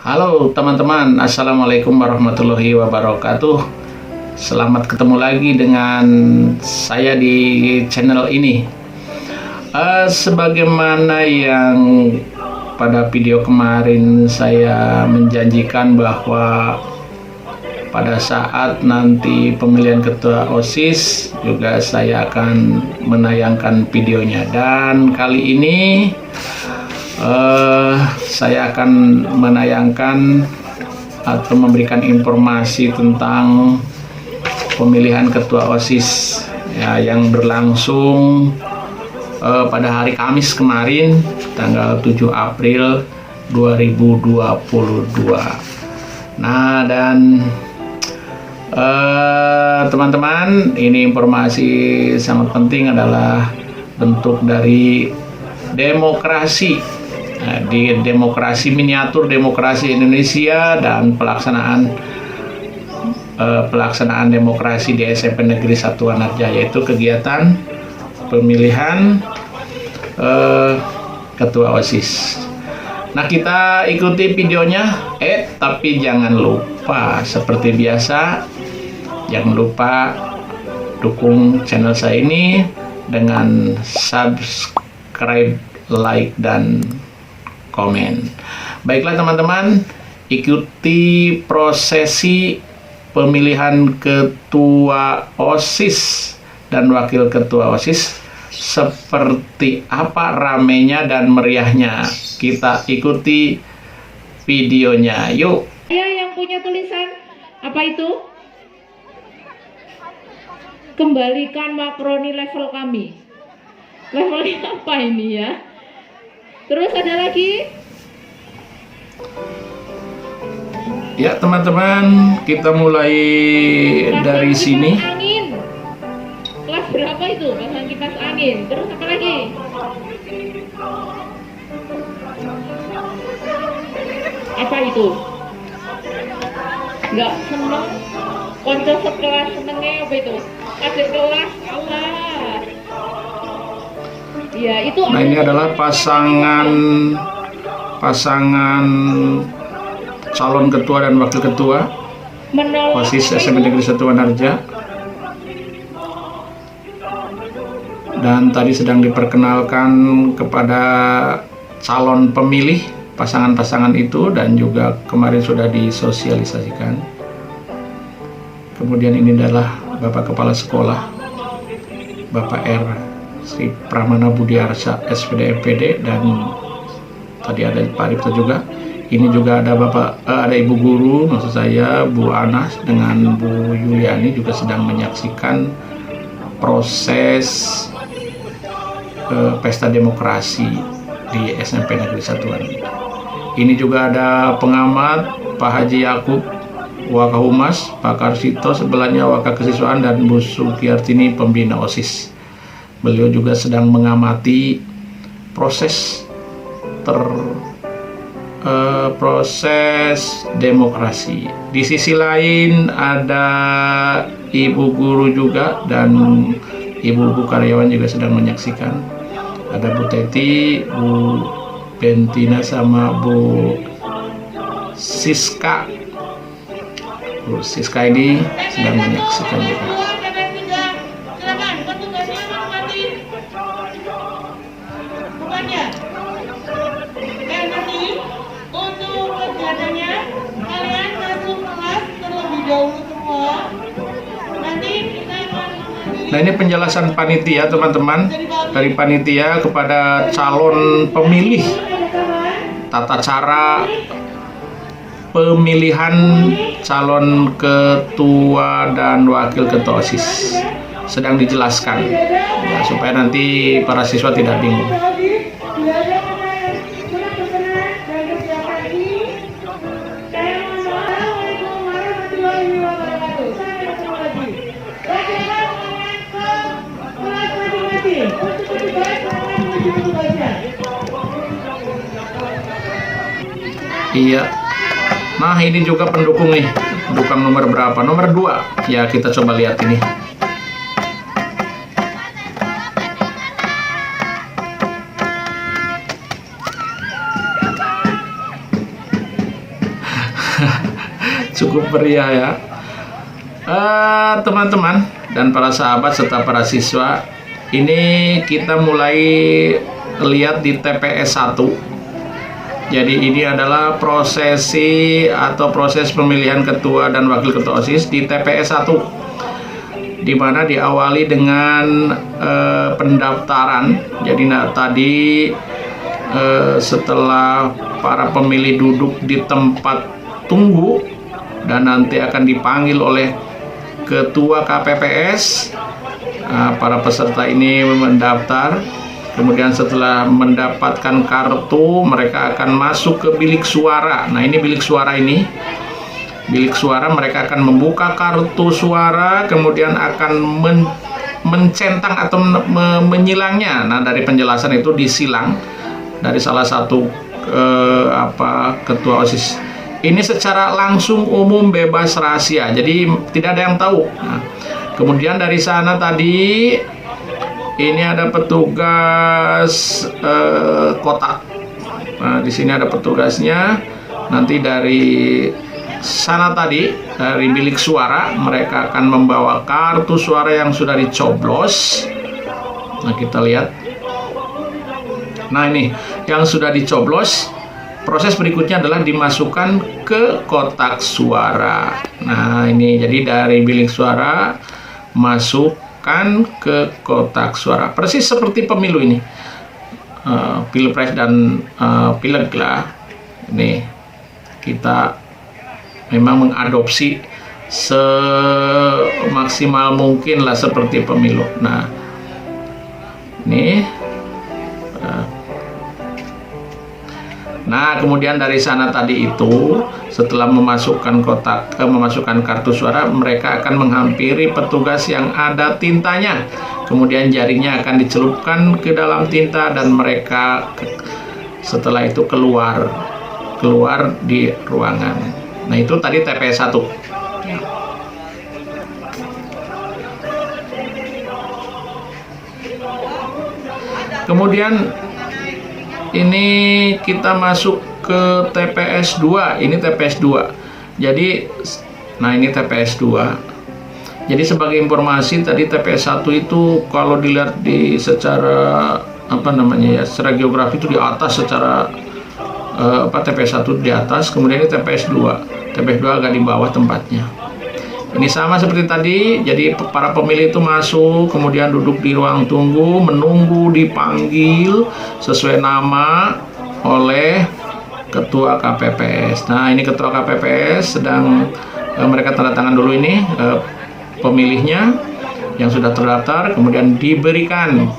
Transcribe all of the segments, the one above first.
Halo teman-teman, Assalamualaikum warahmatullahi wabarakatuh. Selamat ketemu lagi dengan saya di channel ini. Sebagaimana yang pada video kemarin saya menjanjikan bahwa pada saat nanti pemilihan ketua OSIS juga saya akan menayangkan videonya, dan kali ini saya akan menayangkan atau memberikan informasi tentang pemilihan ketua OSIS ya, yang berlangsung pada hari Kamis kemarin tanggal 7 April 2022. Nah, dan teman-teman, ini informasi sangat penting, adalah bentuk dari demokrasi. Nah, di demokrasi miniatur demokrasi Indonesia dan pelaksanaan demokrasi di SMP Negeri 1 Wanarja, yaitu kegiatan pemilihan ketua OSIS. Nah, kita ikuti videonya. Tapi jangan lupa, seperti biasa, jangan lupa dukung channel saya ini dengan subscribe, like, dan komen. Baiklah teman-teman, ikuti prosesi pemilihan ketua OSIS dan wakil ketua OSIS seperti apa ramenya dan meriahnya. Kita ikuti videonya, yuk. Yang punya tulisan apa itu? Kembalikan makroni level kami. Levelnya apa ini ya? Terus ada lagi? Ya teman-teman, kita mulai dari sini. Angin. Kelas berapa itu? Pasang kipas angin. Terus apa lagi? Apa itu? Enggak seneng. Konco sekelas senengnya apa itu? Adik kelas. Allah. Ya, itu. Nah, ini adalah pasangan calon ketua dan wakil ketua OSIS SMP Negeri 1 Wanarja. Dan tadi sedang diperkenalkan kepada calon pemilih pasangan-pasangan itu, dan juga kemarin sudah disosialisasikan. Kemudian ini adalah Bapak Kepala Sekolah, Bapak R. Sri Pramana Budiarsa SPD MPD, dan tadi ada Pak Ripto juga. Ini juga ada ada Ibu Guru, maksud saya Bu Anas dengan Bu Yuliani, juga sedang menyaksikan proses pesta demokrasi di SMP Negeri 1 Wanarja. Ini juga ada pengamat Pak Haji Yakub Wakahumas, Pak Karsito sebelahnya Wakakesiswaan, dan Bu Sukiyartini pembina OSIS. Beliau juga sedang mengamati proses demokrasi. Di sisi lain ada Ibu Guru juga, dan Ibu-ibu karyawan juga sedang menyaksikan. Ada Bu Teti, Bu Bentina, sama Bu Siska. Bu Siska ini sedang menyaksikan juga. Nah, ini penjelasan panitia teman-teman, dari panitia kepada calon pemilih, tata cara pemilihan calon ketua dan wakil ketua OSIS sedang dijelaskan ya, supaya nanti para siswa tidak bingung. Iya. Nah, ini juga pendukung nih. Pendukung nomor berapa? Nomor 2. Ya, kita coba lihat ini. Cukup meriah ya. Teman-teman dan para sahabat serta para siswa, ini kita mulai lihat di TPS 1. Jadi ini adalah prosesi atau proses pemilihan ketua dan wakil ketua OSIS di TPS 1, di mana diawali dengan pendaftaran. Jadi tadi setelah para pemilih duduk di tempat tunggu dan nanti akan dipanggil oleh ketua KPPS, para peserta ini mendaftar. Kemudian setelah mendapatkan kartu, mereka akan masuk ke bilik suara. Nah, ini bilik suara ini. Bilik suara, mereka akan membuka kartu suara, kemudian akan mencentang atau menyilangnya. Nah, dari penjelasan itu disilang dari salah satu ketua OSIS. Ini secara langsung, umum, bebas, rahasia. Jadi tidak ada yang tahu. Nah, kemudian dari sana tadi ini ada petugas kotak. Nah, di sini ada petugasnya. Nanti dari sana tadi, dari bilik suara, mereka akan membawa kartu suara yang sudah dicoblos. Nah, kita lihat. Nah, ini yang sudah dicoblos. Proses berikutnya adalah dimasukkan ke kotak suara. Nah, ini jadi dari bilik suara masukkan ke kotak suara. Persis seperti pemilu ini, pilpres dan pileg lah. Ini kita memang mengadopsi semaksimal mungkin lah seperti pemilu. Nah, ini. Nah, kemudian dari sana tadi itu, setelah memasukkan memasukkan kartu suara, mereka akan menghampiri petugas yang ada tintanya. Kemudian jaringnya akan dicelupkan ke dalam tinta dan mereka setelah itu keluar di ruangan. Nah, itu tadi TPS 1. Kemudian ini kita masuk ke TPS 2. Ini TPS 2. Jadi, nah ini TPS 2. Jadi sebagai informasi tadi TPS 1 itu kalau dilihat secara secara geografi itu di atas, secara TPS 1 di atas, kemudian ini TPS 2. TPS 2 agak di bawah tempatnya. Ini sama seperti tadi, jadi para pemilih itu masuk, kemudian duduk di ruang tunggu, menunggu dipanggil sesuai nama oleh ketua KPPS. Nah, ini ketua KPPS sedang mereka tanda tangan dulu ini pemilihnya yang sudah terdaftar, kemudian diberikan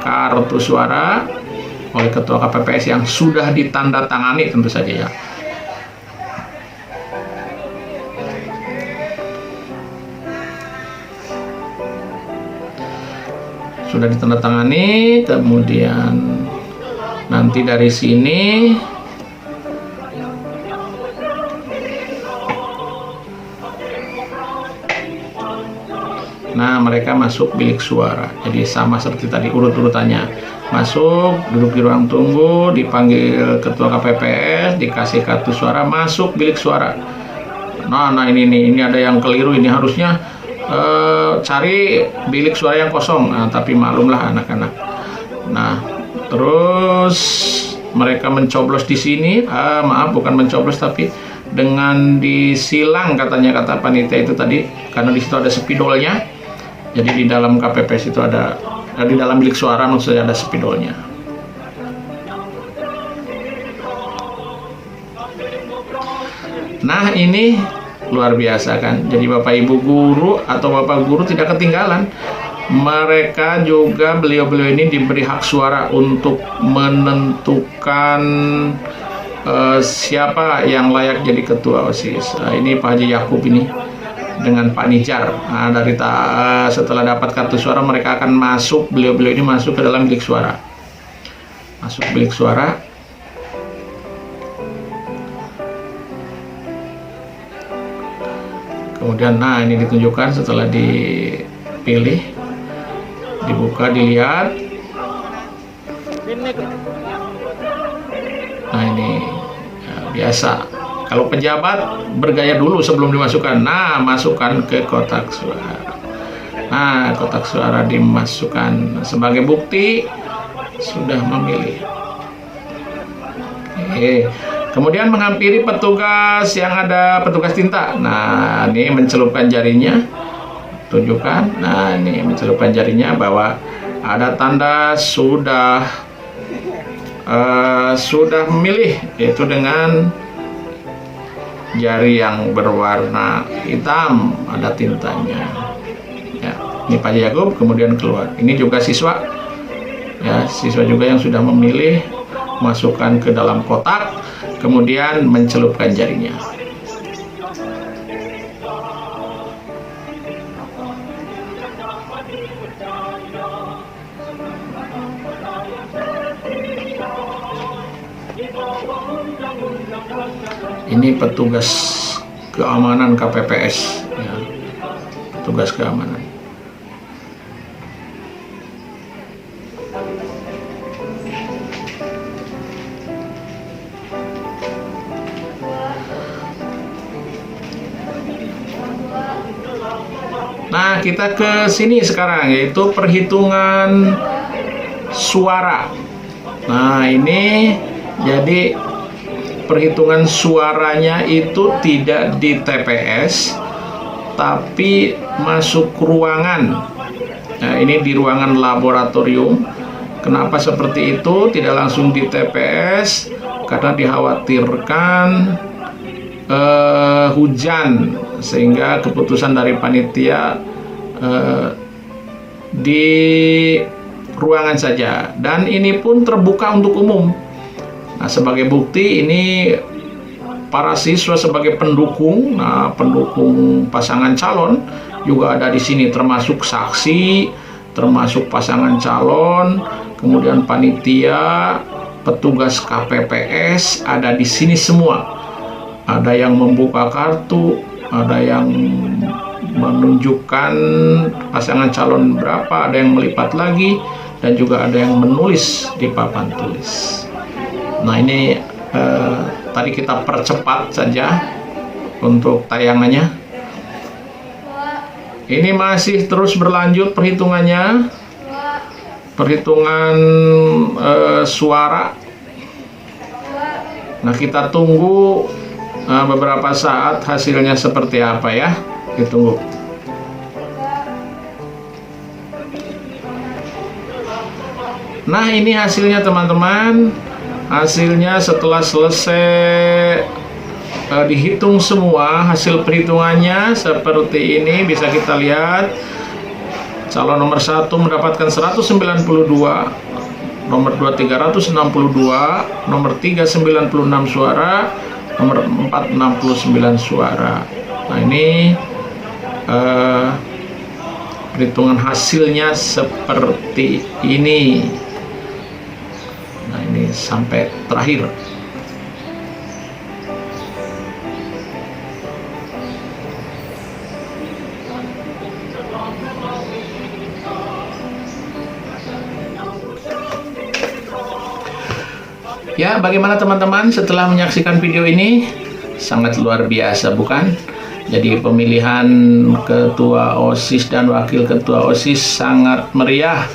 kartu suara oleh ketua KPPS yang sudah ditandatangani tentu saja ya. Sudah ditandatangani, kemudian nanti dari sini nah mereka masuk bilik suara. Jadi sama seperti tadi urut-urutannya, masuk, duduk di ruang tunggu, dipanggil ketua KPPS, dikasih kartu suara, masuk bilik suara. Nah ini ada yang keliru, ini harusnya cari bilik suara yang kosong. Nah, tapi maklumlah anak-anak. Nah, terus mereka mencoblos di sini. Maaf, bukan mencoblos tapi dengan disilang katanya, kata panitia itu tadi, karena di situ ada spidolnya. Jadi di dalam KPPS itu ada, di dalam bilik suara maksudnya ada spidolnya. Nah, ini luar biasa kan. Jadi Bapak Ibu guru atau Bapak guru tidak ketinggalan. Mereka juga, beliau-beliau ini diberi hak suara untuk menentukan siapa yang layak jadi ketua OSIS. Ini Pak Haji Yakub ini dengan Pak Nijar. Nah, setelah dapat kartu suara, mereka akan masuk, beliau-beliau ini masuk ke dalam bilik suara. Masuk bilik suara. Kemudian nah ini ditunjukkan setelah dipilih, dibuka, dilihat. Nah ini ya, biasa Kalau pejabat bergaya dulu sebelum dimasukkan. Nah, masukkan ke kotak suara. Nah, kotak suara dimasukkan sebagai bukti sudah memilih. Oke. Kemudian menghampiri petugas yang ada petugas tinta. Nah, ini mencelupkan jarinya. Tunjukkan. Nah, ini mencelupkan jarinya bahwa ada tanda sudah memilih, yaitu dengan jari yang berwarna hitam, ada tintanya. Ya, ini Pak Yakub, kemudian keluar. Ini juga siswa, ya, siswa juga yang sudah memilih, masukkan ke dalam kotak, kemudian mencelupkan jarinya. Ini petugas keamanan KPPS, ya, petugas keamanan. Nah, kita ke sini sekarang, yaitu perhitungan suara. Nah, ini jadi perhitungan suaranya itu tidak di TPS, tapi masuk ruangan. Nah, ini di ruangan laboratorium. Kenapa seperti itu? Tidak langsung di TPS, karena dikhawatirkan hujan, sehingga keputusan dari panitia di ruangan saja. Dan ini pun terbuka untuk umum. Nah, sebagai bukti ini para siswa sebagai pendukung, nah, pendukung pasangan calon juga ada di sini, termasuk saksi, termasuk pasangan calon, kemudian panitia, petugas KPPS ada di sini semua. Ada yang membuka kartu, ada yang menunjukkan pasangan calon berapa, ada yang melipat lagi, dan juga ada yang menulis di papan tulis. Nah, ini tadi kita percepat saja untuk tayangannya. Ini masih terus berlanjut perhitungannya, perhitungan suara. Nah, kita tunggu beberapa saat hasilnya seperti apa ya. Ditunggu. Nah, ini hasilnya teman-teman. Hasilnya setelah selesai dihitung semua, hasil perhitungannya seperti ini. Bisa kita lihat calon nomor 1 mendapatkan 192, nomor 2 362, nomor 3 96 suara, nomor 4 69 suara. Nah, ini perhitungan hasilnya seperti ini. Nah, ini sampai terakhir. Ya, bagaimana teman-teman setelah menyaksikan video ini? Sangat luar biasa, bukan? Jadi pemilihan ketua OSIS dan wakil ketua OSIS sangat meriah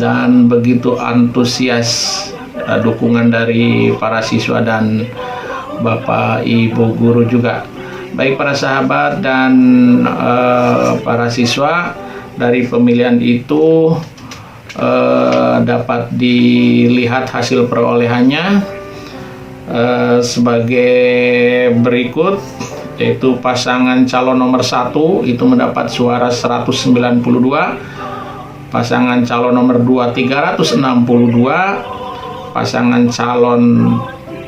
dan begitu antusias. Dukungan dari para siswa dan Bapak Ibu guru juga. Baik para sahabat dan para siswa, dari pemilihan itu dapat dilihat hasil perolehannya sebagai berikut, yaitu pasangan calon nomor 1 itu mendapat suara 192, pasangan calon nomor 2 362, pasangan calon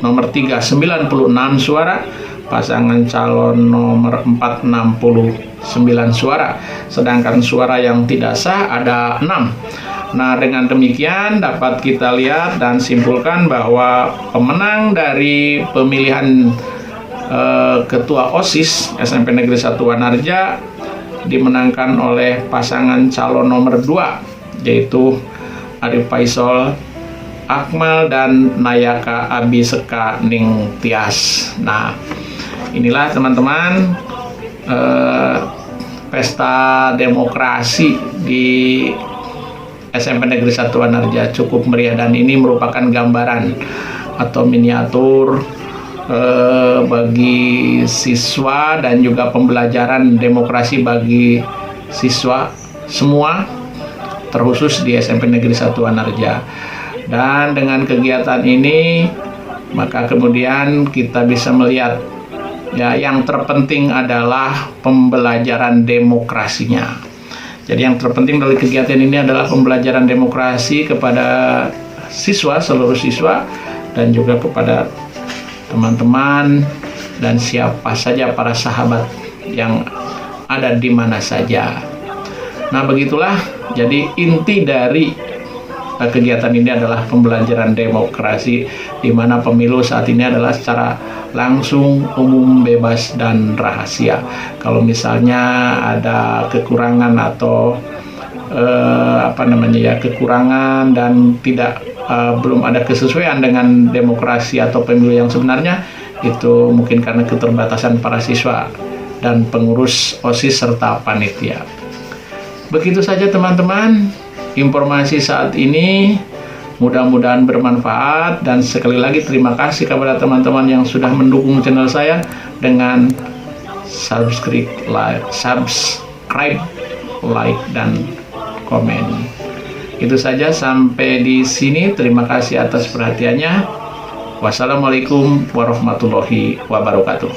nomor 3 96 suara, pasangan calon nomor 4 69 suara, sedangkan suara yang tidak sah ada 6. Nah, dengan demikian dapat kita lihat dan simpulkan bahwa pemenang dari pemilihan ketua OSIS SMP Negeri 1 Wanarja dimenangkan oleh pasangan calon nomor 2, yaitu Arif Faisal Akmal dan Nayaka Abiseka Ning Tias. Nah, Inilah teman-teman pesta demokrasi di SMP Negeri 1 Wanarja cukup meriah, dan ini merupakan gambaran atau miniatur bagi siswa dan juga pembelajaran demokrasi bagi siswa semua, terkhusus di SMP Negeri 1 Wanarja. Dan dengan kegiatan ini maka kemudian kita bisa melihat ya, yang terpenting adalah pembelajaran demokrasinya. Jadi yang terpenting dari kegiatan ini adalah pembelajaran demokrasi kepada siswa, seluruh siswa, dan juga kepada teman-teman dan siapa saja para sahabat yang ada di mana saja. Nah, begitulah jadi inti dari kegiatan ini adalah pembelajaran demokrasi, di mana pemilu saat ini adalah secara langsung, umum, bebas, dan rahasia. Kalau misalnya ada kekurangan atau kekurangan dan tidak belum ada kesesuaian dengan demokrasi atau pemilu yang sebenarnya, itu mungkin karena keterbatasan para siswa dan pengurus OSIS serta panitia. Begitu saja teman-teman informasi saat ini, mudah-mudahan bermanfaat, dan sekali lagi terima kasih kepada teman-teman yang sudah mendukung channel saya dengan subscribe, like, dan komen. Itu saja sampai di sini. Terima kasih atas perhatiannya. Wassalamualaikum warahmatullahi wabarakatuh.